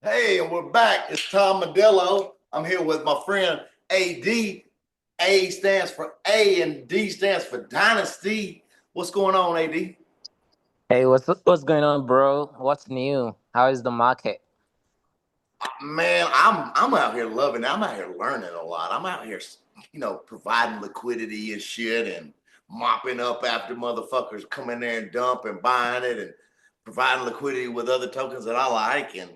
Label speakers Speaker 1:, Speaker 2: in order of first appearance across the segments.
Speaker 1: Hey, and we're back. It's Tom Modelo. I'm here with my friend AD. A stands for A and D stands for Dynasty. What's going on, AD?
Speaker 2: Hey, what's going on, bro? What's new? How is the market?
Speaker 1: Man, I'm out here loving it. I'm out here learning a lot. I'm out here, providing liquidity and shit and mopping up after motherfuckers come in there and dump and buying it and providing liquidity with other tokens that I like. And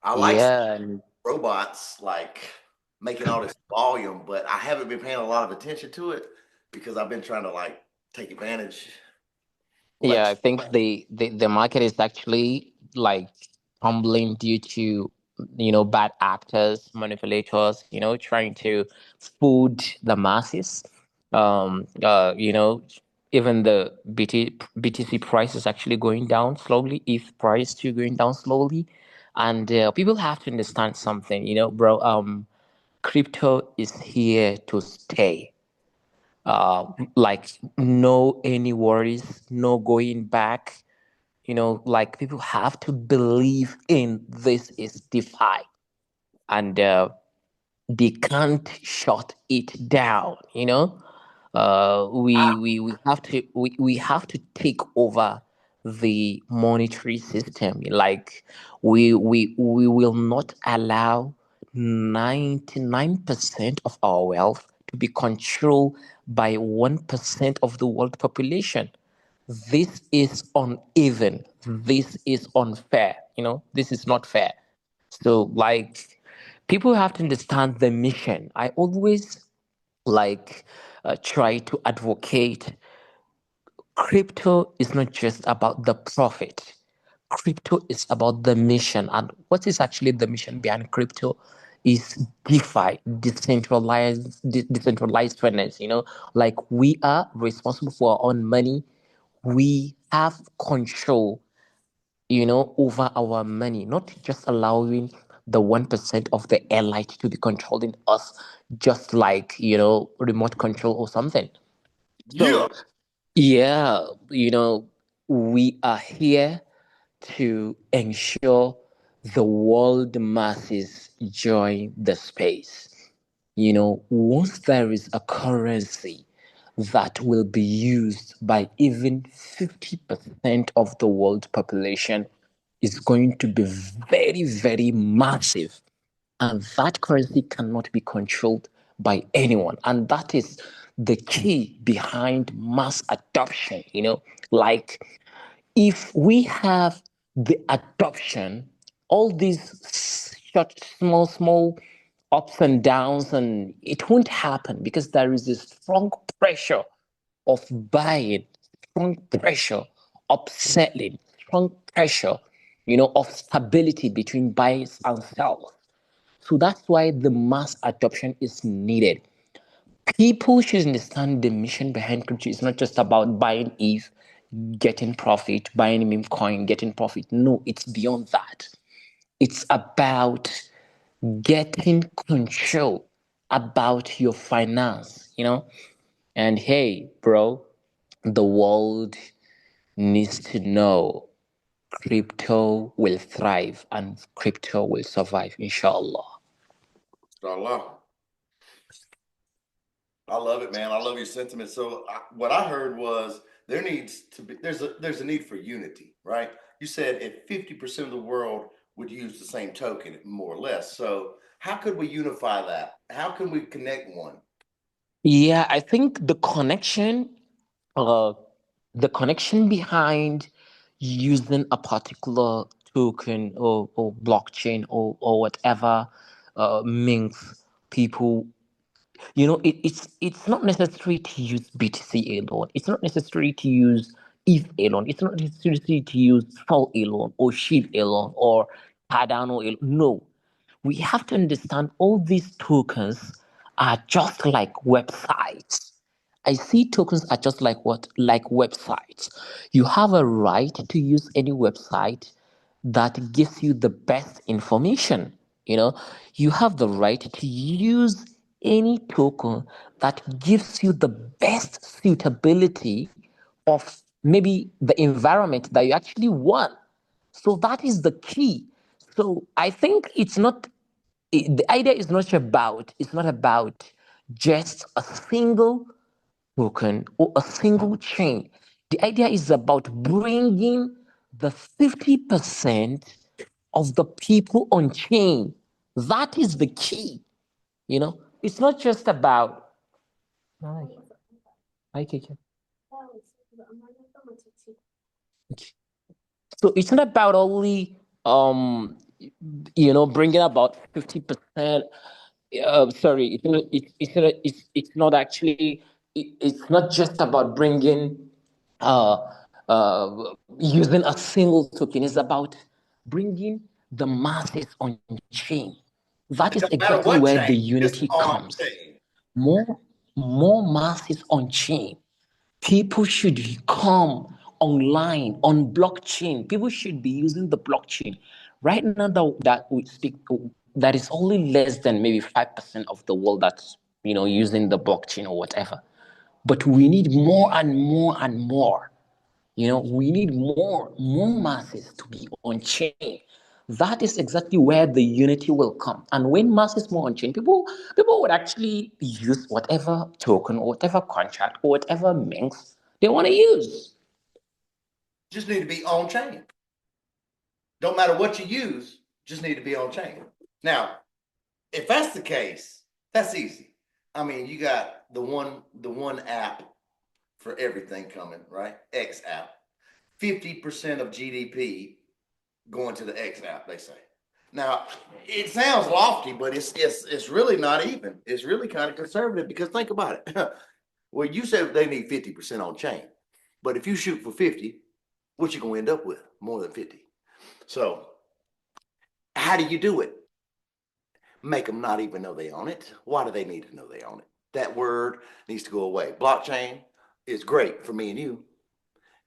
Speaker 1: I like
Speaker 2: Yeah, and
Speaker 1: robots like making all this volume, but I haven't been paying a lot of attention to it because I've been trying to like take advantage.
Speaker 2: yeah,
Speaker 1: Like,
Speaker 2: I think the market is actually like tumbling due to bad actors, manipulators, trying to food the masses. Even the BTC price is actually going down slowly. ETH price too going down slowly, and people have to understand something, bro. Crypto is here to stay. Like no any worries, no going back. Like people have to believe in this is DeFi, and they can't shut it down. We have to take over the monetary system. Like we will not allow 99% of our wealth to be controlled by 1% of the world population. This is uneven. This is unfair. This is not fair. So, like, people have to understand the mission. I always like try to advocate crypto is not just about the profit. Crypto is about the mission. And what is actually the mission behind crypto is DeFi, decentralized finance. Like we are responsible for our own money. We have control over our money, not just allowing the 1% of the elite to be controlling us, just like, remote control or something.
Speaker 1: yeah,
Speaker 2: So, yeah, we are here to ensure the world masses join the space. Once there is a currency that will be used by even 50% of the world population, is going to be very, very massive. And that currency cannot be controlled by anyone. And that is the key behind mass adoption. Like if we have the adoption, all these short, small ups and downs, and it won't happen because there is a strong pressure of buying, strong pressure of selling, strong pressure, of stability between buyers and sellers. So that's why the mass adoption is needed. People should understand the mission behind crypto. It's not just about buying ETH, getting profit, buying meme coin, getting profit. No, it's beyond that. It's about getting control about your finance. And hey, bro, the world needs to know crypto will thrive and crypto will survive, inshallah.
Speaker 1: inshallah. I love it, man. I love your sentiment. So, what I heard was there needs to be there's a need for unity, right? You said if 50% of the world would use the same token, more or less. So, how could we unify that? How can we connect one?
Speaker 2: Yeah, I think uh, the connection behind using a particular token or blockchain or whatever means people, it's not necessary to use BTC alone. It's not necessary to use ETH alone. It's not necessary to use Sol alone or SHIB alone or Cardano alone. No, we have to understand all these tokens are just like websites. I see tokens are just like what? Like websites. You have a right to use any website that gives you the best information. You know, you have the right to use any token that gives you the best suitability of maybe the environment that you actually want. So that is the key. So I think the idea is not about just a single token or a single chain. The idea is about bringing the 50% of the people on chain. That is the key. It's not just about. So it's not about only bringing about 50%. Sorry, it's not actually it's not just about bringing uh, using a single token. It's about bringing the masses on chain. That
Speaker 1: It
Speaker 2: is
Speaker 1: don't matter
Speaker 2: exactly
Speaker 1: what
Speaker 2: where
Speaker 1: chain,
Speaker 2: the
Speaker 1: just
Speaker 2: unity
Speaker 1: on
Speaker 2: comes.
Speaker 1: chain.
Speaker 2: More masses on chain. People should come online on blockchain. People should be using the blockchain. Right now, that we speak, that is only less than maybe 5% of the world that's using the blockchain or whatever. But we need more and more and more. We need more masses to be on chain. That is exactly where the unity will come. And when masses more on chain, people would actually use whatever token or whatever contract or whatever mints they want to use.
Speaker 1: Just need to be on chain. Don't matter what you use, just need to be on chain. Now, if that's the case, that's easy. I mean, you got the one app for everything coming, right? X app. 50% of GDP going to the X app, they say. Now, it sounds lofty, but it's really not even. It's really kind of conservative because think about it. Well, you said they need 50% on chain, but if you shoot for 50, what you gonna end up with? More than 50. So, how do you do it? Make them not even know they own it. Why do they need to know they own it? That word needs to go away. Blockchain is great for me and you.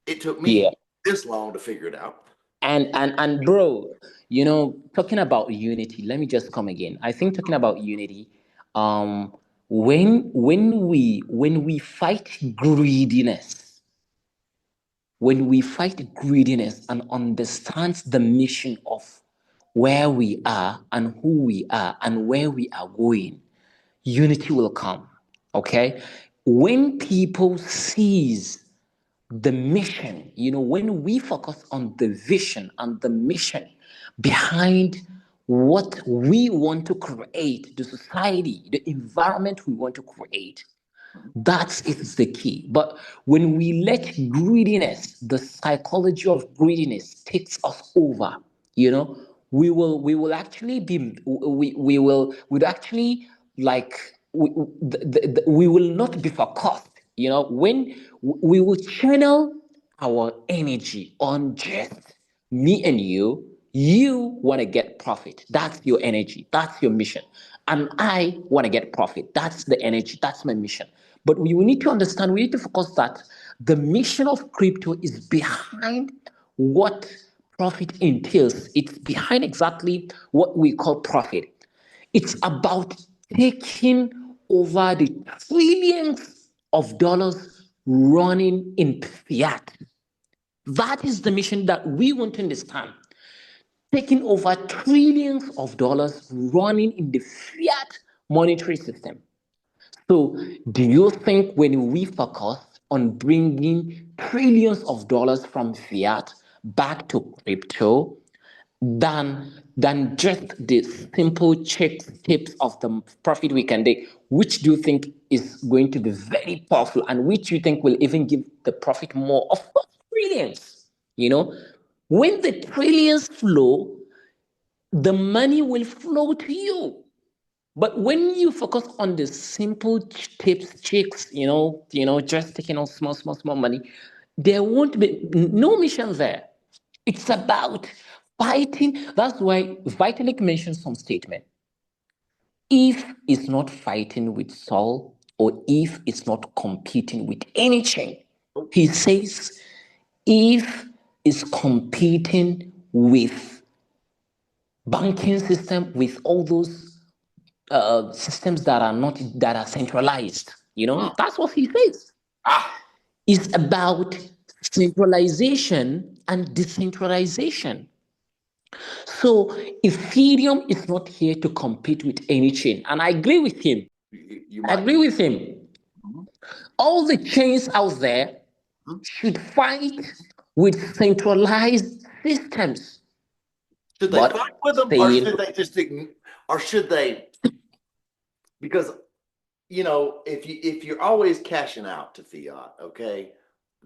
Speaker 1: It took
Speaker 2: Yeah.
Speaker 1: me this long to figure it out.
Speaker 2: And bro, talking about unity, let me just come again. I think talking about unity, um, when we fight greediness, and understand the mission of where we are and who we are and where we are going, unity will come. Okay? When people sees the mission, when we focus on the vision and the mission behind what we want to create, the society, the environment we want to create, that is the key. But when we let greediness, the psychology of greediness takes us over, you know, we will actually be we'd actually like we will not be focused, when we will channel our energy on just me and you want to get profit. That's your energy. That's your mission. And I want to get profit. That's the energy. That's my mission. But we need to understand, we need to focus that the mission of crypto is behind what profit entails. It's behind exactly what we call profit. It's about taking over the trillions of dollars running in fiat. That is the mission that we want to understand. Taking over trillions of dollars running in the fiat monetary system. So, do you think when we focus on bringing trillions of dollars from fiat back to crypto, than just the simple checks tips of the profit we can take, which do you think is going to be very powerful and which you think will even give the profit more? Of course, trillions. When the trillions flow, the money will flow to you. But when you focus on the simple tips, checks, just taking on small, small, small money, there won't be no mission there. It's about fighting. That's why Vitalik mentions some statement. If it's not fighting with Saul, or if it's not competing with any chain, he says, if it's competing with banking system, with all those systems that are centralized. That's what he says.
Speaker 1: Ah,
Speaker 2: It's about centralization and decentralization. So Ethereum is not here to compete with any chain. And I agree with him.
Speaker 1: You
Speaker 2: I
Speaker 1: might.
Speaker 2: agree with him.
Speaker 1: Mhm.
Speaker 2: All the chains out there
Speaker 1: Mhm.
Speaker 2: should fight with centralized systems.
Speaker 1: Should they
Speaker 2: But
Speaker 1: fight with them, or
Speaker 2: saying,
Speaker 1: should they just or should they? Because if you're always cashing out to fiat, okay,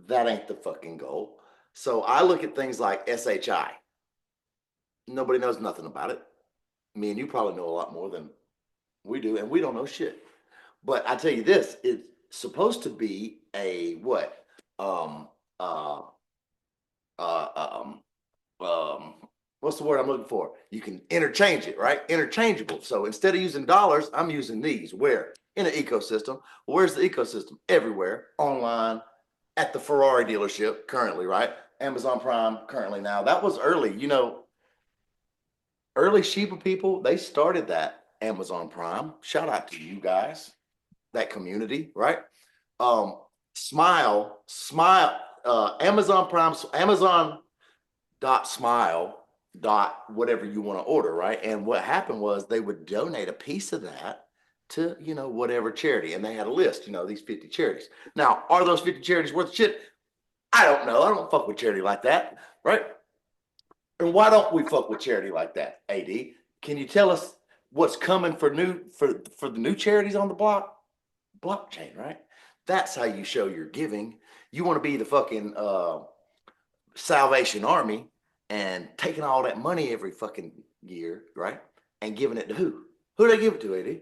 Speaker 1: that ain't the fucking goal. So I look at things like SHI. Nobody knows nothing about it. Me and you probably know a lot more than we do, and we don't know shit. But I tell you this, it's supposed to be a what? Um, uh, uh, um, what's the word I'm looking for? You can interchange it, right? Interchangeable. So instead of using dollars, I'm using these. Where? In an ecosystem. Where's the ecosystem? Everywhere. Online, at the Ferrari dealership currently, right? Amazon Prime currently now. That was early. Early Shiba people, they started that Amazon Prime. Shout out to you guys, that community, right? Um, smile, Amazon Prime, Amazon dot smile dot whatever you want to order, right? And what happened was they would donate a piece of that to whatever charity, and they had a list, these 50 charities. Now, are those 50 charities worth shit? I don't know. I don't fuck with charity like that, right? And why don't we fuck with charity like that? Ad, can you tell us what's coming for the new charities on the blockchain, right? That's how you show your giving. You want to be the fucking Salvation Army and taking all that money every fucking year, right? And giving it to who? Who do they give it to, Ad?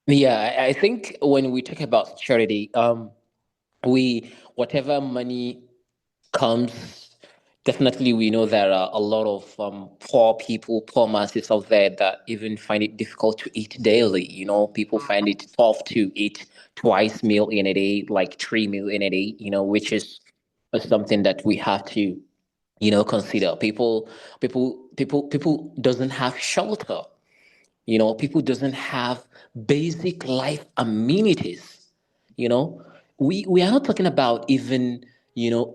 Speaker 2: yeah, I think when we talk about charity, we whatever money comes, definitely we know there are a lot of poor people, poor masses out there that even find it difficult to eat daily. People find it tough to eat twice meal in a day, like 3 meal in a day. Which is something that we have to consider. People doesn't have shelter. People doesn't have basic life amenities. you know we are not talking about even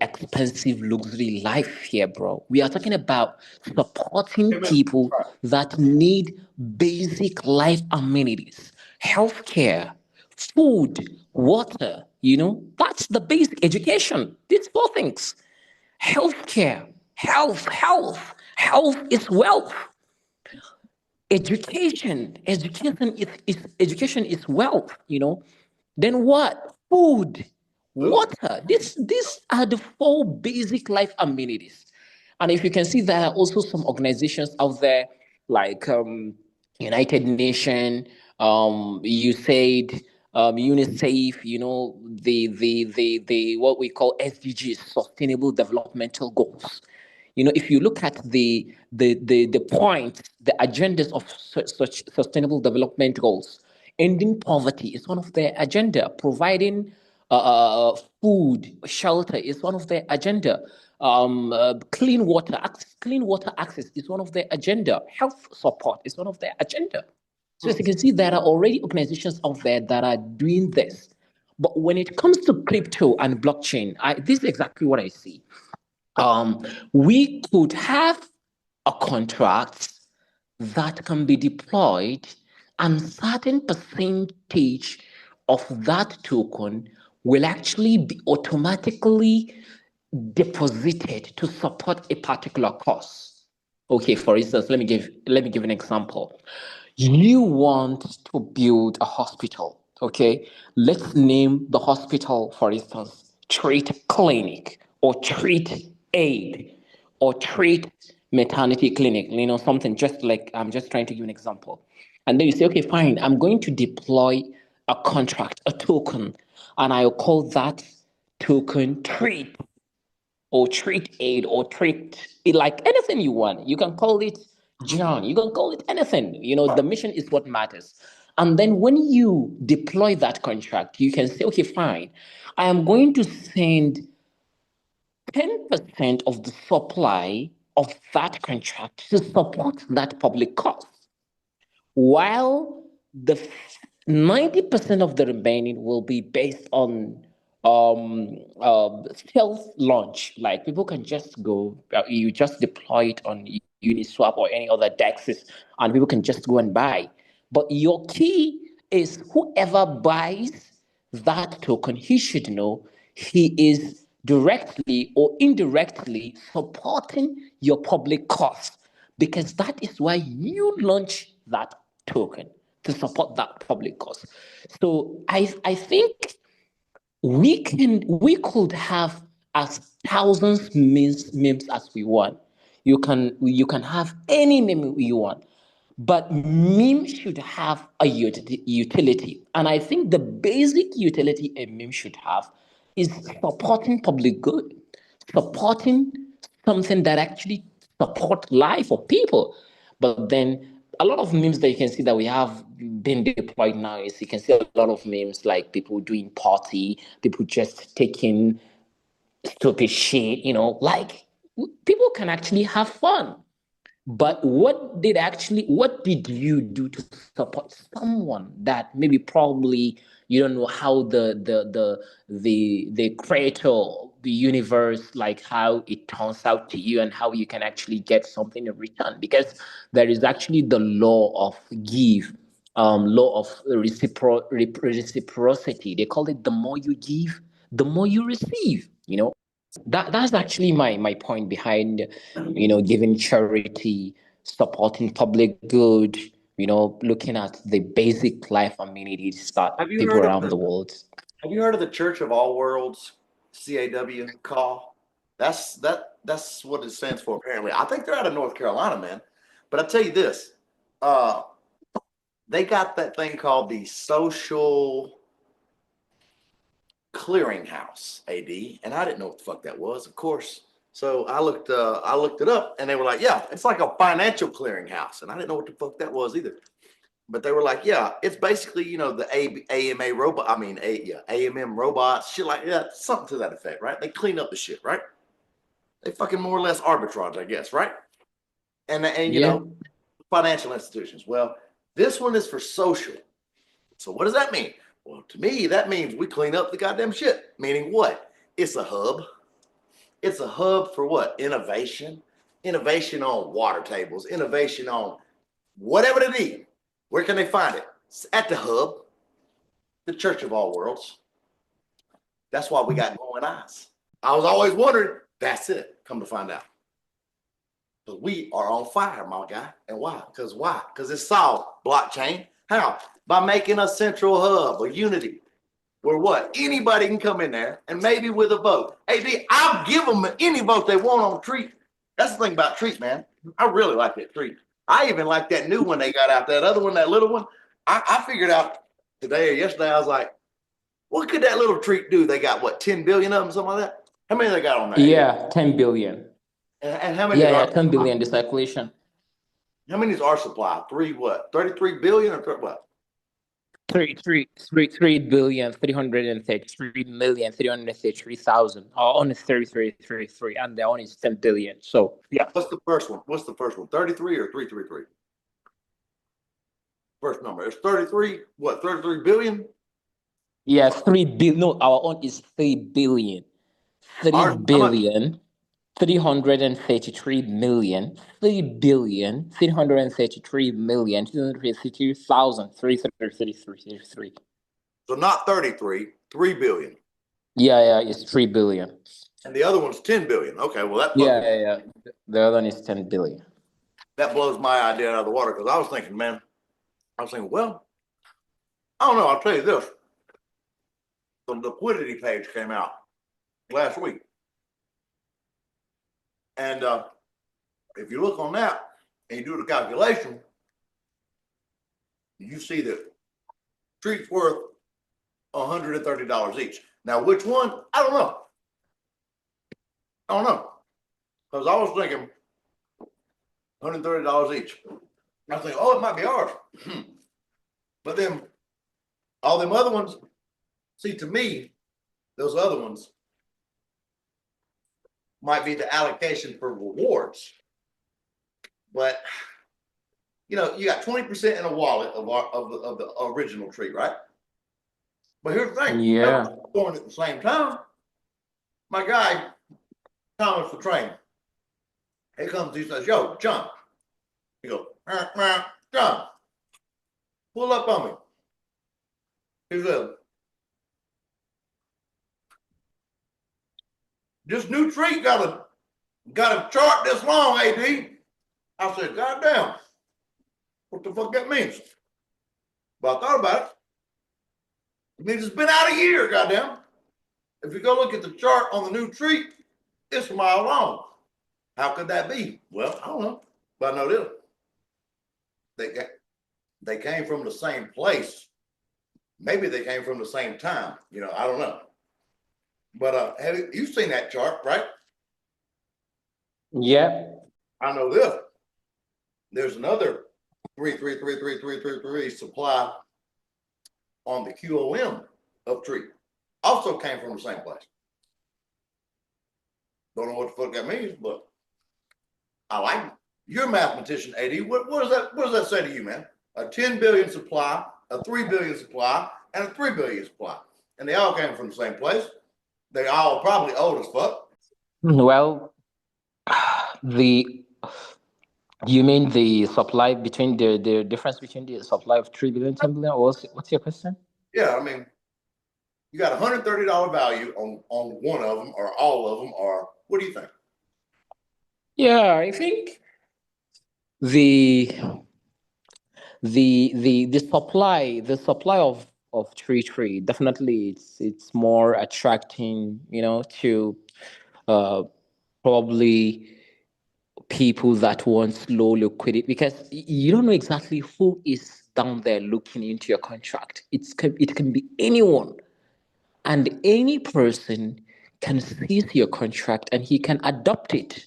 Speaker 2: expensive luxury life here, bro. We are talking about supporting
Speaker 1: Amen.
Speaker 2: people
Speaker 1: Right.
Speaker 2: that need basic life amenities, healthcare, food, water. That's the basic education. These four things: healthcare, health is wealth. Education is wealth. Then what? Food,
Speaker 1: Food.
Speaker 2: water. These are the four basic life amenities. And if you can see, there are also some organizations out there like United Nation, USAID, UNICEF. The what we call SDGs, Sustainable Developmental Goals. If you look at the points, the agendas of such sustainable development goals, ending poverty is one of their agenda. Providing food, shelter is one of their agenda. Clean water access is one of their agenda. Health support is one of their agenda. So as
Speaker 1: Hmm.
Speaker 2: you can see, there are already organizations out there that are doing this. But when it comes to crypto and blockchain, this is exactly what I see. We could have a contract that can be deployed, and certain percentage of that token will actually be automatically deposited to support a particular cause. Okay, for instance, let me give an example. You want to build a hospital. Okay, let's name the hospital, for instance, Treat Clinic or Treat Aid or Treat Maternity Clinic. Something just like, I'm just trying to give an example. And then you say, okay, fine, I'm going to deploy a contract, a token, and I'll call that token Treat or treat aid or treat it, like anything you want. You can call it John, you can call it anything. The mission is what matters. And then when you deploy that contract, you can say, okay, fine, I am going to send 10% of the supply of that contract to support that public cause, while the 90% of the remaining will be based on stealth launch. Like people can just go, you just deploy it on Uniswap or any other dexes, and people can just go and buy. But your key is whoever buys that token, he should know he is directly or indirectly supporting your public cause, because that is why you launch that token, to support that public cause. So I think we could have as thousands memes as we want. You can have any meme you want, but meme should have a utility. And I think the basic utility a meme should have is supporting public good, supporting something that actually support life of people. But then a lot of memes that you can see that we have been deployed now is, you can see a lot of memes like people doing party, people just taking stupid shit, like people can actually have fun. But what did you do to support someone that maybe probably you don't know how the creator, the universe, like how it turns out to you and how you can actually get something in return? Because there is actually the law of give, law of reciprocity. They call it, the more you give, the more you receive. That's actually my point behind, giving charity, supporting public good, looking at the basic life amenities that
Speaker 1: Have you
Speaker 2: people
Speaker 1: heard of
Speaker 2: around
Speaker 1: the
Speaker 2: the world.
Speaker 1: Have you heard of the Church of All Worlds, CAW call? That's what it stands for apparently. I think they're out of North Carolina, man. But I tell you this, uh, they got that thing called the Social Clearinghouse, AD, and I didn't know what the fuck that was, of course. So I looked it up, and they were like, "Yeah, it's like a financial clearinghouse," and I didn't know what the fuck that was either. But they were like, "Yeah, it's basically the AMA robot. I mean, AMM robots, shit like that, something to that effect, right? They clean up the shit, right? They fucking more or less arbitrage, I guess, right? And
Speaker 2: Yeah.
Speaker 1: financial institutions. Well, this one is for social. So what does that mean? Well, to me, that means we clean up the goddamn shit. Meaning what? It's a hub. It's a hub for what? Innovation. Innovation on water tables. Innovation on whatever they need. Where can they find it? It's at the hub, the Church of All Worlds. That's why we got glowing eyes. I was always wondering. That's it. Come to find out. Because we are on fire, my guy. And why? Because why? Because it's solved. Blockchain. How? By making a central hub, a unity, where what? Anybody can come in there and maybe with a vote. Hey, I'll give them any vote they want on Treat. That's the thing about Treat, man. I really like that Treat. I even like that new one they got out. That other one, that little one. I figured out today or yesterday, I was like, what could that little Treat do? They got what, 10 billion of them, something like that? How many they got on there?
Speaker 2: Yeah, 10 billion.
Speaker 1: And how many is
Speaker 2: Yeah,
Speaker 1: our
Speaker 2: 10
Speaker 1: supply?
Speaker 2: billion, the circulation.
Speaker 1: How many is our supply? Three what? 33 billion or what?
Speaker 2: Three billion 333,333,000, or only 33 and the one is 10 billion. So yeah.
Speaker 1: What's the first one? What's the first one? 33 or 333? First number. It's 33, what, 33 billion?
Speaker 2: Yeah, 3 billion. No, our own is 3 billion. Three
Speaker 1: Ours, how much?
Speaker 2: billion 333,000,000, 3 billion 333,232,333.
Speaker 1: So not 33, 3 billion.
Speaker 2: Yeah, it's 3 billion.
Speaker 1: And the other one's 10 billion. Okay, well,
Speaker 2: Yeah. The other one is 10 billion.
Speaker 1: that blows my idea out of the water because I was thinking, man, well, I don't know. I'll tell you this. The liquidity page came out last week. And if you look on that and you do the calculation, you see that Treat's worth $130 each. Now, which one? I don't know. Because I was thinking $130 each. I was thinking, oh, it might be ours. But then all them other ones, see, to me, those other ones might be the allocation for rewards. But, you got 20% in a wallet of the original Treat, right? But here's the thing,
Speaker 2: Yeah.
Speaker 1: going at the same time, my guy, Thomas the train, he comes, he says, yo, John. He goes, John, pull up on me. He says, this new tree got a chart this long, AD. I said, God damn, what the fuck that means? But I thought about it. It means it's been out a year, goddamn. If you go look at the chart on the new tree, it's a mile long. How could that be? Well, I don't know. But I know this. They came from the same place. Maybe they came from the same time. I don't know. But have you've seen that chart, right?
Speaker 2: Yeah.
Speaker 1: I know this. There's another 3333333 supply on the QOM of tree. Also came from the same place. Don't know what the fuck that means, but I like it. You're a mathematician, AD. What does that say to you, man? A 10 billion supply, a 3 billion supply, and a 3 billion supply. And they all came from the same place. They all probably old as fuck.
Speaker 2: Well, the you mean the supply between the difference between the supply of 3 billion, 10 billion? What's your question?
Speaker 1: Yeah, I mean, you got $130 value on one of them or all of them, or what do you think?
Speaker 2: Yeah, I think the the supply of tree definitely it's more attracting, to uh probably people that want slow liquidity, because you don't know exactly who is down there looking into your contract. It can be anyone, and any person can seize your contract and he can adopt it.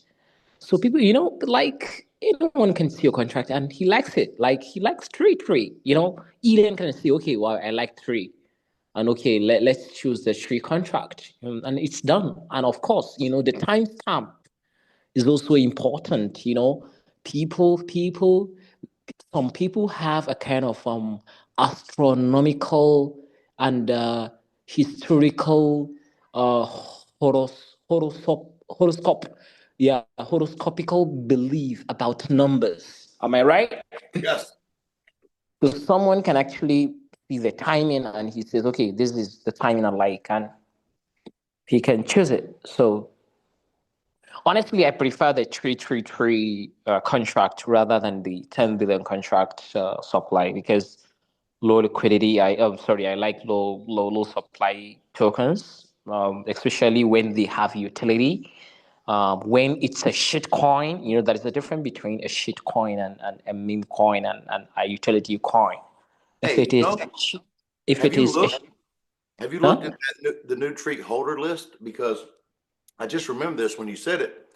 Speaker 2: So people, like anyone can see your contract and he likes it. Like he likes tree. Eden can say, okay, well, I like tree. And okay, let's choose the tree contract. And it's done. And of course, the timestamp is also important. People, some people have a kind of astronomical and historical horoscope, yeah, horoscopical belief about numbers. Am I right?
Speaker 1: Yes.
Speaker 2: So someone can actually see the timing and he says, okay, this is the timing I like, and he can choose it. So honestly, I prefer the three contract rather than the 10 billion contract supply, because low liquidity. I like low supply tokens, especially when they have utility. When it's a shit coin, there is a difference between a shit coin and a meme coin and a utility coin. If
Speaker 1: Hey,
Speaker 2: it is, if
Speaker 1: have
Speaker 2: it
Speaker 1: you
Speaker 2: is,
Speaker 1: looked? Have you looked
Speaker 2: huh?
Speaker 1: at the new tree holder list? Because I just remember this when you said it.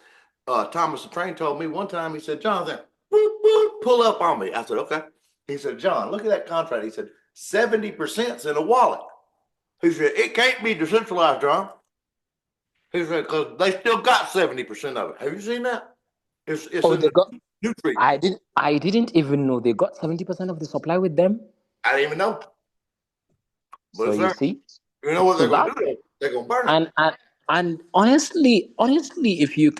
Speaker 1: Thomas the Train told me one time, he said, Jonathan, pull up on me. I said, okay. He said, John, look at that contract. He said, 70% in a wallet. He said, it can't be decentralized, John. He said, because they still got 70% of it. Have you seen that? It's
Speaker 2: Oh,
Speaker 1: in
Speaker 2: they
Speaker 1: the
Speaker 2: got.
Speaker 1: new tree.
Speaker 2: I didn't even know they got 70% of the supply with them.
Speaker 1: I didn't even know, but
Speaker 2: So
Speaker 1: it's
Speaker 2: you
Speaker 1: there.
Speaker 2: see,
Speaker 1: You know what
Speaker 2: so
Speaker 1: they're going
Speaker 2: that
Speaker 1: to do? They're going to burn it.
Speaker 2: and honestly, if you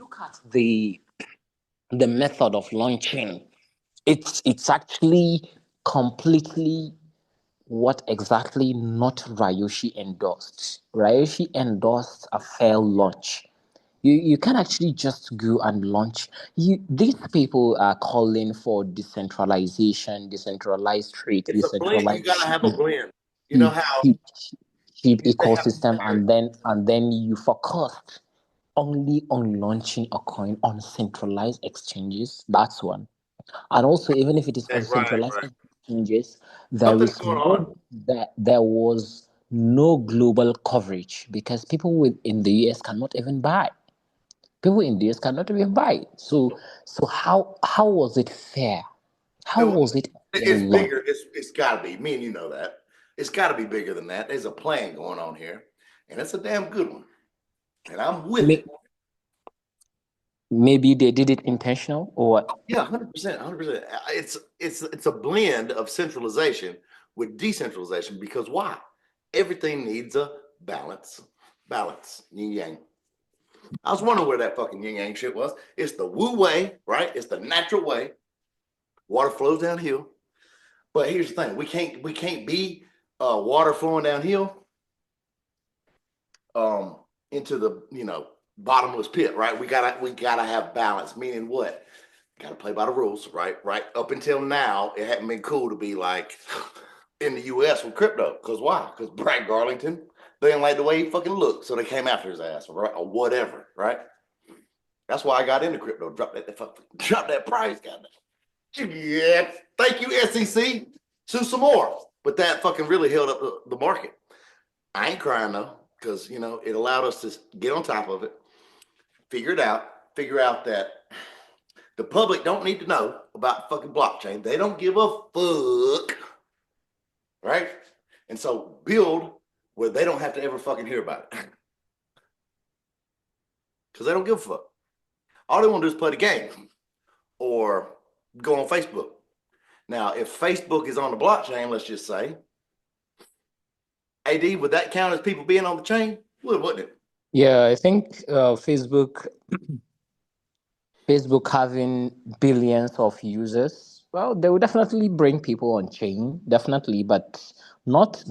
Speaker 2: look at the method of launching, it's actually completely what exactly not Ryoshi endorsed. Ryoshi endorsed a failed launch. You can actually just go and launch. These people are calling for decentralization, decentralized trade,
Speaker 1: It's a blend. You
Speaker 2: decentralized
Speaker 1: got to have a blend. You know
Speaker 2: cheap,
Speaker 1: how
Speaker 2: cheap, cheap
Speaker 1: they have
Speaker 2: ecosystem, and then you focus only on launching a coin on centralized exchanges. That's one. And also, even if it is on centralized
Speaker 1: right.
Speaker 2: exchanges, there
Speaker 1: Something's
Speaker 2: is
Speaker 1: going on.
Speaker 2: no that there was no global coverage, because people in the US cannot even buy. People in the US cannot even buy. So how was it fair? How
Speaker 1: And
Speaker 2: was it
Speaker 1: it's
Speaker 2: even long?
Speaker 1: bigger. It's got to be. Me and you know that. It's got to be bigger than that. There's a plan going on here, and it's a damn good one. And I'm with
Speaker 2: May-
Speaker 1: it.
Speaker 2: Maybe they did it intentional or what?
Speaker 1: Yeah, 100%, 100%. It's a blend of centralization with decentralization. Because why? Everything needs a balance. Balance. Yin yang. I was wondering where that fucking yin yang shit was. It's the Wu way, right? It's the natural way. Water flows downhill. But here's the thing: we can't be water flowing downhill into the bottomless pit, right? We gotta have balance. Meaning what? Gotta play by the rules, right? Right. Up until now, it hadn't been cool to be like in the U.S. with crypto. Because why? Because Brad Garlington, they didn't like the way he fucking looked, so they came after his ass, right? Or whatever, right? That's why I got into crypto. Drop that price, goddamn. Yeah, thank you, SEC. Sue some more. But that fucking really held up the market. I ain't crying though, because it allowed us to get on top of it, figure out that the public don't need to know about fucking blockchain. They don't give a fuck, right? And so build where they don't have to ever fucking hear about it, because they don't give a fuck. All they want to do is play the game or go on Facebook. Now, if Facebook is on the blockchain, let's just say, AD, would that count as people being on the chain? Would, wouldn't it?
Speaker 2: Yeah, I think Facebook having billions of users, well, they will definitely bring people on chain, definitely, but not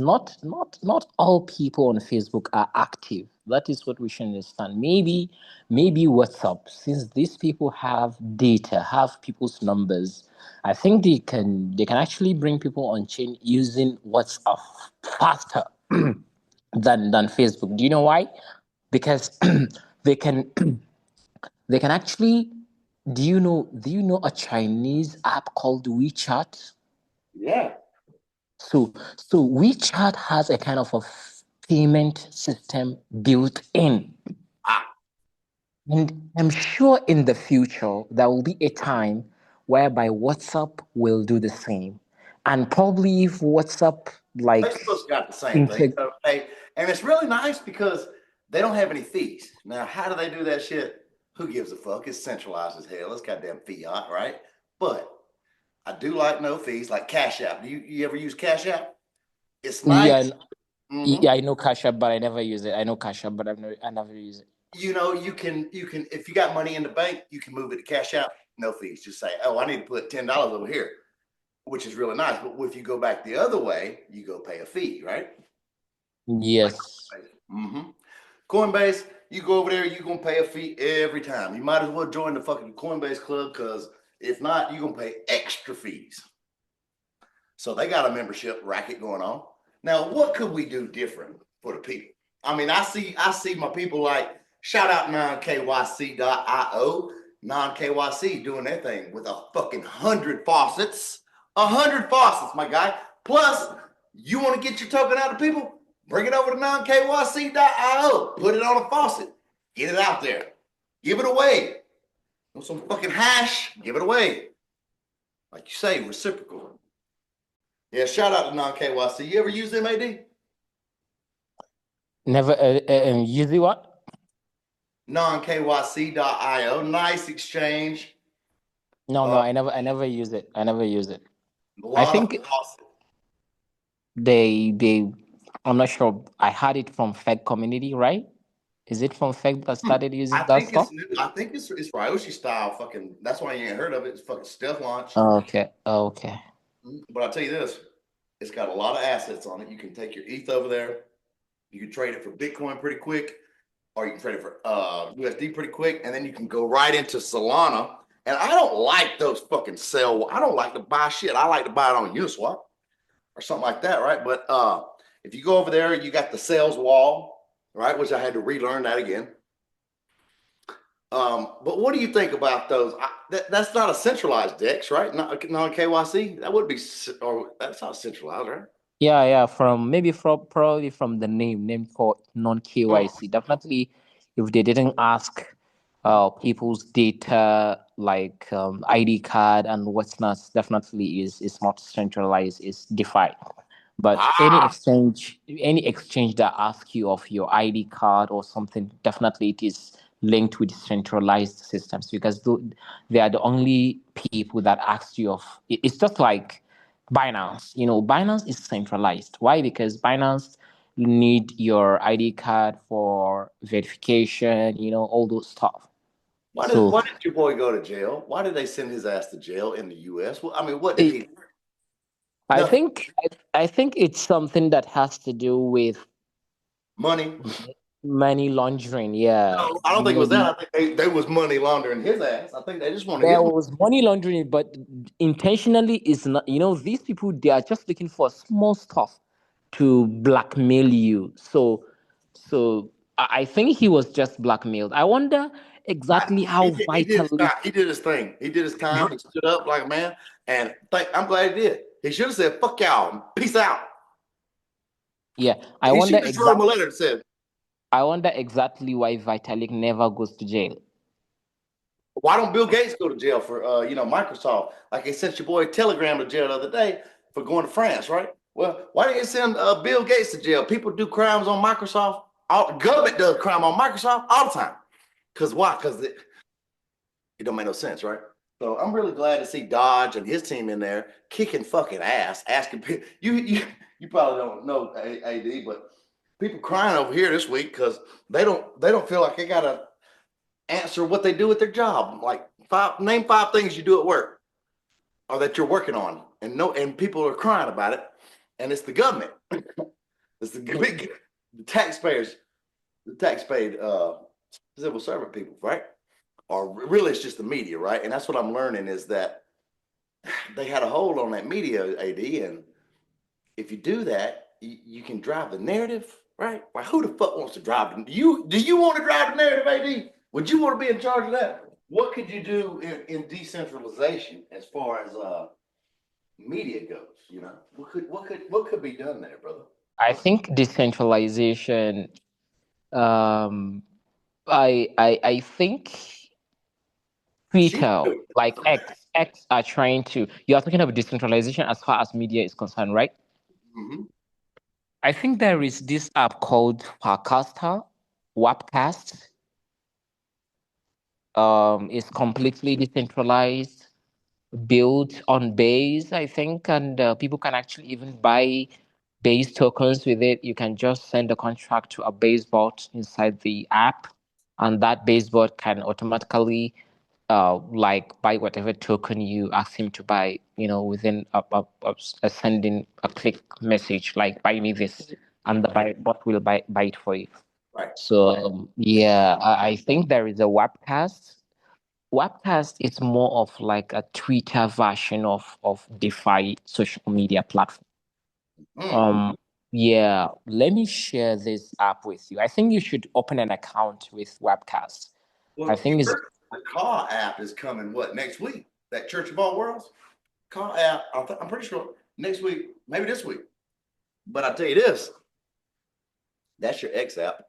Speaker 2: all people on Facebook are active. That is what we should understand. Maybe WhatsApp, since these people have data, have people's numbers, I think they can actually bring people on chain using WhatsApp faster than Facebook. Do you know why? Because they can they can actually. Do you know a Chinese app called WeChat?
Speaker 1: Yeah.
Speaker 2: So WeChat has a kind of a payment system built in.
Speaker 1: Ah,
Speaker 2: And I'm sure in the future there will be a time whereby WhatsApp will do the same. And probably if WhatsApp like
Speaker 1: Facebook's got the same thing.
Speaker 2: integ-
Speaker 1: So, hey, and it's really nice because they don't have any fees. Now, how do they do that shit? Who gives a fuck? It's centralized as hell. It's goddamn fiat, right? But I do like no fees, like Cash App. You ever use Cash App? It's
Speaker 2: yeah,
Speaker 1: nice.
Speaker 2: yeah,
Speaker 1: Mm-hmm.
Speaker 2: I know Cash App, but I never use it. I know Cash App, but I never use it.
Speaker 1: You can if you got money in the bank, you can move it to Cash App, no fees. Just say, oh, I need to put $10 over here, which is really nice. But if you go back the other way, you go pay a fee, right? Like,
Speaker 2: Yes.
Speaker 1: mm-hmm. Coinbase, you go over there, you're gonna pay a fee every time. You might as well join the fucking Coinbase club, because if not, you're gonna pay extra fees. So they got a membership racket going on. Now, what could we do different for the people? I mean, I see my people like shout out non-KYC.io, non-KYC doing their thing with a fucking 100 faucets. 100 faucets, my guy. Plus, you want to get your token out to people? Bring it over to non-KYC.io. Put it on a faucet. Get it out there. Give it away. Want some fucking hash? Give it away. Like you say, reciprocal. Yeah, shout out to non-KYC. You ever use MAD?
Speaker 2: Never usually what?
Speaker 1: Non-KYC.io. Nice exchange.
Speaker 2: No,
Speaker 1: Uh,
Speaker 2: I never use it. I never use it.
Speaker 1: a
Speaker 2: I
Speaker 1: lot of
Speaker 2: think
Speaker 1: faucets.
Speaker 2: they I'm not sure. I had it from Fed community, right? Is it from Fed that started using
Speaker 1: I
Speaker 2: that
Speaker 1: think
Speaker 2: stuff?
Speaker 1: it's new. I think it's Ryoshi style. Fucking. That's why you ain't heard of it. It's fucking stealth launch.
Speaker 2: Okay, okay.
Speaker 1: But I'll tell you this: it's got a lot of assets on it. You can take your ETH over there. You can trade it for Bitcoin pretty quick, or you can trade it for USD pretty quick, and then you can go right into Solana. And I don't like those fucking sell. I don't like to buy shit. I like to buy it on Uniswap or something like that, right? But if you go over there, you got the sales wall, right? Which I had to relearn that again. But what do you think about those? That's not a centralized DEX, right? Not KYC. That would be, or that's not centralized, right?
Speaker 2: Yeah. From probably from the name called non
Speaker 1: Mm.
Speaker 2: KYC. Definitely, if they didn't ask people's data like ID card and what's not, definitely is not centralized. It's DeFi. But
Speaker 1: Ah,
Speaker 2: any exchange that asks you of your ID card or something, definitely it is linked with centralized systems because they are the only people that ask you of. It's just like Binance. Binance is centralized. Why? Because Binance, need your ID card for verification, all those stuff. So
Speaker 1: Why did your boy go to jail? Why did they send his ass to jail in the U.S.? Well, I mean, what did he?
Speaker 2: it, I
Speaker 1: Nothing.
Speaker 2: think I think it's something that has to do with
Speaker 1: Money.
Speaker 2: money laundering. Yeah,
Speaker 1: No, I don't think it was that.
Speaker 2: maybe
Speaker 1: I think they was money laundering his ass. I think they just wanted his
Speaker 2: there
Speaker 1: money.
Speaker 2: was money laundering, but intentionally is not. These people, they are just looking for small stuff to blackmail you. So I think he was just blackmailed. I wonder exactly how
Speaker 1: He did his
Speaker 2: vitally.
Speaker 1: time. He did his thing. He did his time. He stood up like a man, and I'm glad he did. He should have said "fuck y'all" and "peace out."
Speaker 2: Yeah,
Speaker 1: He should have just wrote him a letter that said,
Speaker 2: I wonder exactly why Vitalik never goes to jail.
Speaker 1: "Why don't Bill Gates go to jail for Microsoft? Like they sent your boy Telegram to jail the other day for going to France, right? Well, why didn't you send Bill Gates to jail? People do crimes on Microsoft. All government does crime on Microsoft all the time. Cause why? Cause it don't make no sense, right? So I'm really glad to see Dodge and his team in there kicking fucking ass, asking people. You probably don't know AD, but people crying over here this week because they don't feel like they gotta answer what they do with their job. Like name five things you do at work or that you're working on, and people are crying about it, and it's the government, it's the big the taxpayers, the taxpaid civil servant people, right? Or really it's just the media, right? And that's what I'm learning is that they had a hold on that media, AD, and if you do that, you can drive the narrative, right? Well, who the fuck wants to drive the you? Do you want to drive the narrative, AD? Would you want to be in charge of that? What could you do in decentralization as far as media goes? What could be done there, brother?
Speaker 2: I think decentralization. Um, I think
Speaker 1: She
Speaker 2: Twitter, like X are trying to. You are talking about decentralization as far as media is concerned, right?
Speaker 1: mm-hmm.
Speaker 2: I think there is this app called Parcaster, Wapcast. It's completely decentralized, built on base, I think, and people can actually even buy base tokens with it. You can just send a contract to a base bot inside the app, and that base bot can automatically like buy whatever token you ask him to buy, within a sending a click message like buy me this, and the bot will buy it for you.
Speaker 1: Right.
Speaker 2: So yeah, I think there is a Webcast is more of like a Twitter version of DeFi social media platform.
Speaker 1: Mm.
Speaker 2: Um, yeah, let me share this app with you. I think you should open an account with Webcast. I
Speaker 1: Well, you
Speaker 2: think it's
Speaker 1: heard the Call app is coming. What next week? That Church of All Worlds Call app. I'm pretty sure next week, maybe this week. But I tell you this, that's your X app.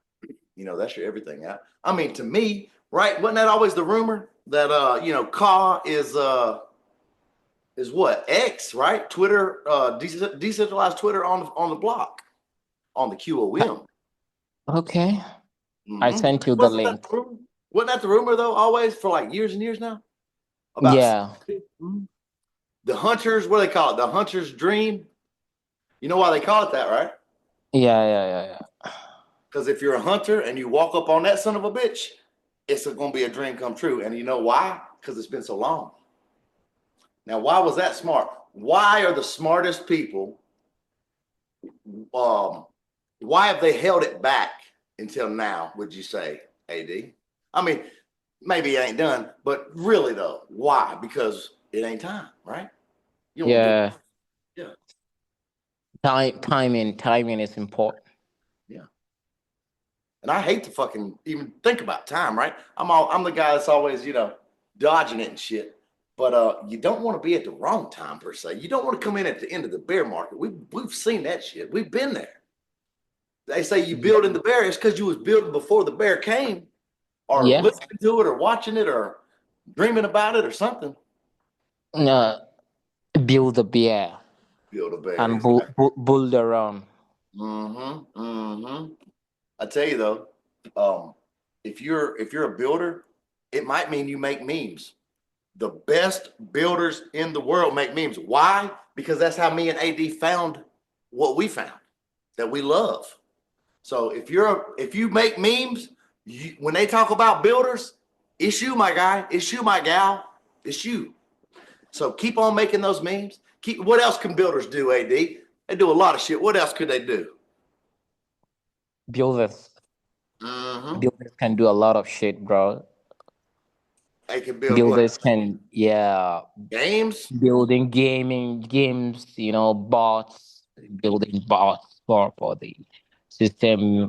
Speaker 1: That's your everything app. I mean, to me, right? Wasn't that always the rumor that Ka is what? X, right? Twitter, decentralized Twitter on the block, on the QOM.
Speaker 2: okay. I
Speaker 1: Mm-hmm.
Speaker 2: sent you the
Speaker 1: Wasn't that
Speaker 2: link.
Speaker 1: the rumor? Wasn't that the rumor though? Always for like years and years now about
Speaker 2: Yeah,
Speaker 1: the hunters. What do they call it? The hunter's dream. You know why they call it that, right?
Speaker 2: yeah.
Speaker 1: Because if you're a hunter and you walk up on that son of a bitch, it's going to be a dream come true. And you know why? Because it's been so long. Now, why was that smart? Why are the smartest people? Um, why have they held it back until now? Would you say, AD? I mean, maybe it ain't done, but really though, why? Because it ain't time, right? You don't do it.
Speaker 2: Yeah.
Speaker 1: Yeah,
Speaker 2: Timing is important.
Speaker 1: yeah. And I hate to fucking even think about time, right? I'm the guy that's always, dodging it and shit. But you don't want to be at the wrong time per se. You don't want to come in at the end of the bear market. We've seen that shit. We've been there. They say you build in the bear, it's because you was building before the bear came, or
Speaker 2: Yeah.
Speaker 1: listening to it, or watching it, or dreaming about it, or something.
Speaker 2: Uh, Build a bear
Speaker 1: Build a bear,
Speaker 2: and
Speaker 1: exactly.
Speaker 2: build around.
Speaker 1: Mm-hmm. Mm-hmm. I tell you though, if you're a builder, it might mean you make memes. The best builders in the world make memes. Why? Because that's how me and AD found what we found that we love. So if you make memes, when they talk about builders, it's you, my guy. It's you, my gal. It's you. So keep on making those memes. What else can builders do, AD? They do a lot of shit. What else could they do?
Speaker 2: Builders,
Speaker 1: Mm-hmm.
Speaker 2: builders can do a lot of shit, bro.
Speaker 1: They can build what?
Speaker 2: Builders can, yeah,
Speaker 1: Games?
Speaker 2: building gaming games, bots, building bots for the system,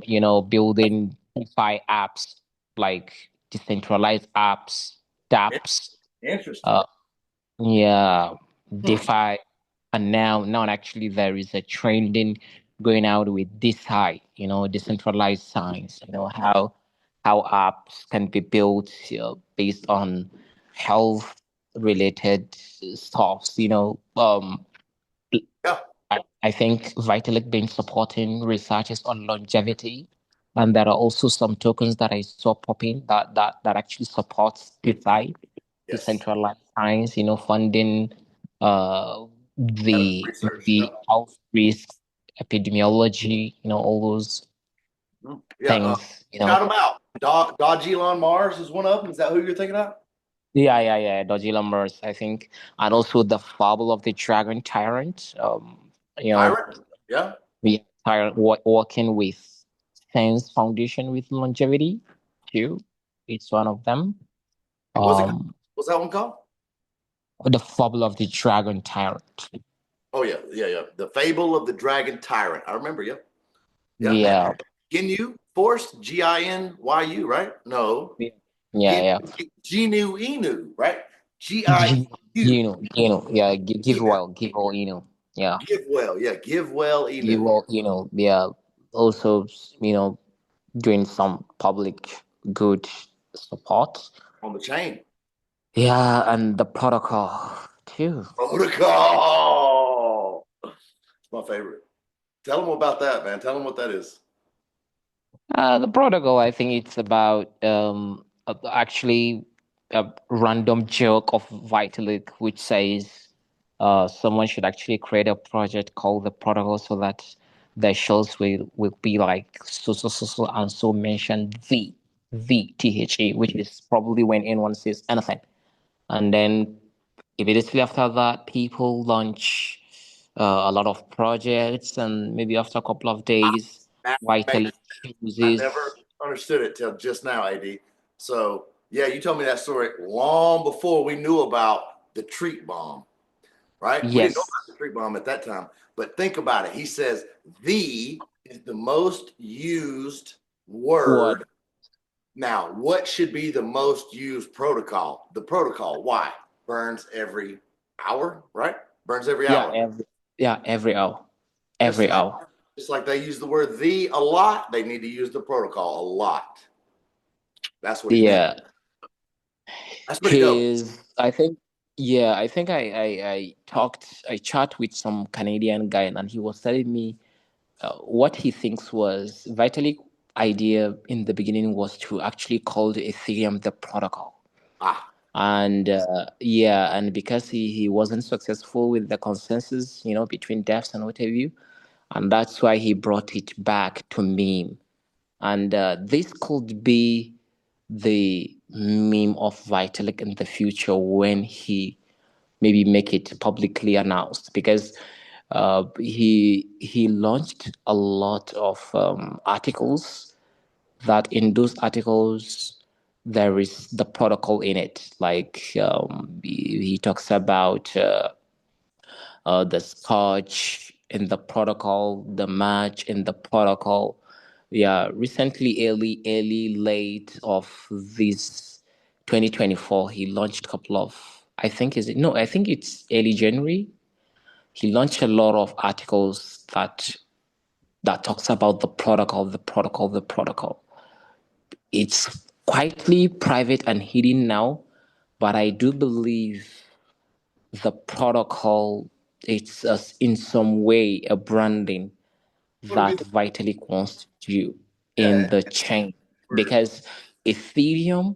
Speaker 2: building DeFi apps like decentralized apps, dApps.
Speaker 1: Interesting.
Speaker 2: Uh, yeah,
Speaker 1: Hmm.
Speaker 2: DeFi, and now actually there is a trending going out with DeFi, decentralized science. How apps can be built based on health related stuffs.
Speaker 1: Yeah.
Speaker 2: I think Vitalik been supporting researchers on longevity, and there are also some tokens that I saw popping that actually supports DeFi,
Speaker 1: Yes.
Speaker 2: decentralized science, funding
Speaker 1: Medical
Speaker 2: the
Speaker 1: research. Yep.
Speaker 2: health risks, epidemiology, all those
Speaker 1: Mhm. Yeah.
Speaker 2: things,
Speaker 1: Shout them out. Dodge Elon Mars is one of them. Is that who you're thinking of?
Speaker 2: Yeah, Dodgy Lumbers, I think, and also the fable of the dragon tyrant. You know,
Speaker 1: Tyrant? Yeah.
Speaker 2: we are working with Sense Foundation with longevity too. It's one of them.
Speaker 1: What's it?
Speaker 2: Um,
Speaker 1: What's that one called?
Speaker 2: the fable of the dragon tyrant.
Speaker 1: Oh yeah, yeah, yeah. The Fable of the Dragon Tyrant. I remember. Yeah, yeah. And
Speaker 2: Yeah,
Speaker 1: Ginyu Force, Ginyu, right? No,
Speaker 2: yeah,
Speaker 1: Gin
Speaker 2: yeah.
Speaker 1: Ginu Inu, right? Giu.
Speaker 2: Yeah. Give
Speaker 1: Yeah.
Speaker 2: well, give all, yeah,
Speaker 1: Give well, yeah. Give well
Speaker 2: give
Speaker 1: Inu
Speaker 2: all, yeah. Also, doing some public good support.
Speaker 1: on the chain
Speaker 2: Yeah, and the protocol too.
Speaker 1: protocol. It's my favorite. Tell them about that, man. Tell them what that is.
Speaker 2: The protocol, I think it's about actually a random joke of Vitalik, which says someone should actually create a project called the protocol so that the shells will be like so and so mention the which is probably when anyone says anything. And then immediately after that, people launch a lot of projects, and maybe after a couple of days,
Speaker 1: That
Speaker 2: Vitalik
Speaker 1: makes I never
Speaker 2: chooses.
Speaker 1: understood it till just now, AD. So yeah, you told me that story long before we knew about the treat bomb, right? We didn't know
Speaker 2: Yes,
Speaker 1: about the treat bomb at that time. But think about it. He says the is the most used
Speaker 2: what?
Speaker 1: word. Now, what should be the most used protocol? The protocol. Why? Burns every hour, right? Burns every
Speaker 2: Yeah,
Speaker 1: hour.
Speaker 2: every hour,
Speaker 1: Just
Speaker 2: every
Speaker 1: like
Speaker 2: hour.
Speaker 1: just like they use the word the a lot, they need to use the protocol a lot. That's what he meant.
Speaker 2: Yeah,
Speaker 1: That's pretty dope.
Speaker 2: his. I think. Yeah, I think I chat with some Canadian guy, and he was telling me what he thinks was Vitalik idea in the beginning was to actually call the Ethereum the protocol.
Speaker 1: Ah,
Speaker 2: And yeah, and because he wasn't successful with the consensus, between devs and what have you, and that's why he brought it back to meme. And this could be the meme of Vitalik in the future when he maybe make it publicly announced, because he launched a lot of articles that in those articles there is the protocol in it. Like he talks about the scotch in the protocol, the match in the protocol. Yeah, recently, early, late of this 2024, he launched a couple of. I think is it no? I think it's early January. He launched a lot of articles that talks about the protocol, the protocol, the protocol. It's quietly private and hidden now, but I do believe the protocol it's in some way a branding
Speaker 1: what do we?
Speaker 2: that Vitalik wants to do
Speaker 1: Yeah,
Speaker 2: in the chain,
Speaker 1: for
Speaker 2: because Ethereum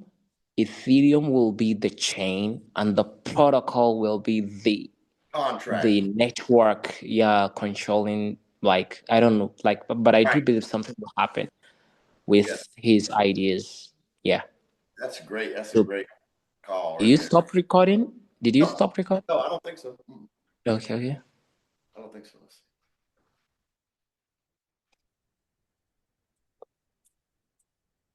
Speaker 2: Ethereum will be the chain and the protocol will be the
Speaker 1: contract.
Speaker 2: network, yeah, controlling Like I don't know, like but I do
Speaker 1: Right.
Speaker 2: believe something will happen
Speaker 1: Yeah,
Speaker 2: with his ideas. Yeah.
Speaker 1: that's great. That's a
Speaker 2: So
Speaker 1: great call right
Speaker 2: you
Speaker 1: there.
Speaker 2: stop recording? Did you
Speaker 1: No,
Speaker 2: stop recording?
Speaker 1: no, I don't think so.
Speaker 2: Okay, okay.
Speaker 1: I don't think so. Let's see.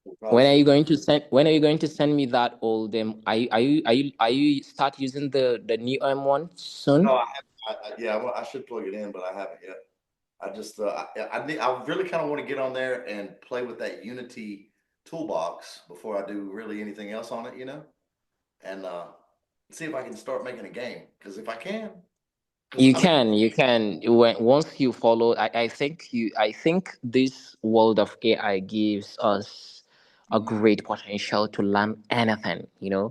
Speaker 1: We'll probably
Speaker 2: When are
Speaker 1: still.
Speaker 2: you going to send? When are you going to send me that old? Are you start using the new M1
Speaker 1: No,
Speaker 2: soon?
Speaker 1: I have. Yeah, I should plug it in, but I haven't yet. I just, I really kind of want to get on there and play with that Unity toolbox before I do really anything else on it, and see if I can start making a game. Because if I can, because I mean,
Speaker 2: You can. When once you follow, I think this world of AI gives us a
Speaker 1: mhm,
Speaker 2: great potential to learn anything.
Speaker 1: yeah,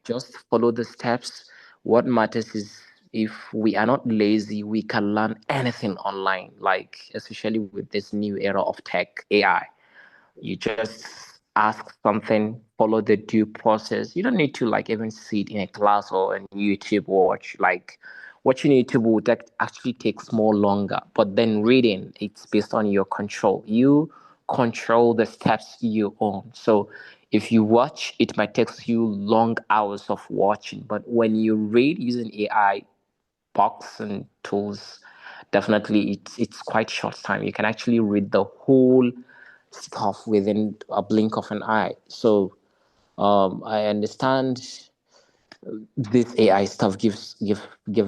Speaker 2: Just follow the steps. What matters is if we are not lazy, we can learn anything online. Like especially with this new era of tech, AI. You just ask something, follow the due process. You don't need to like even sit in a class or on YouTube watch. Like watching YouTube would actually takes more longer. But then reading, it's based on your control. You control the steps you own. So if you watch, it might take you long hours of watching. But when you read using AI box and tools, definitely it's quite short time. You can actually read the whole stuff within a blink of an eye. So I understand this AI stuff give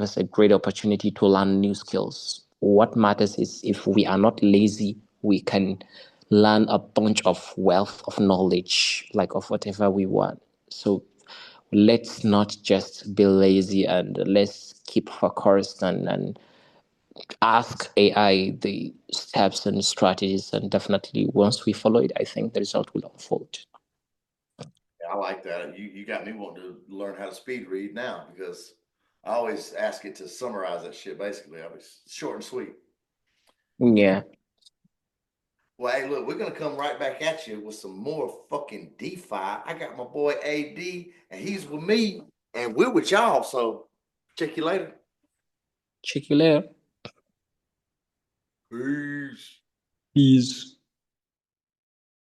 Speaker 2: us a great opportunity to learn new skills. What matters is if we are not lazy, we can learn a bunch of wealth of knowledge, like of whatever we want. So let's not just be lazy and let's keep focused and ask AI the steps and strategies, and definitely once we follow it, I think the result will unfold.
Speaker 1: I like that. You got me wanting to learn how to speed read now because I always ask it to summarize that shit. Basically, I was short and sweet.
Speaker 2: Yeah,
Speaker 1: Well, hey, look, we're gonna come right back at you with some more fucking DeFi. I got my boy AD, and he's with me, and we're with y'all. So check you later.
Speaker 2: check you later.
Speaker 1: Peace.
Speaker 2: Peace.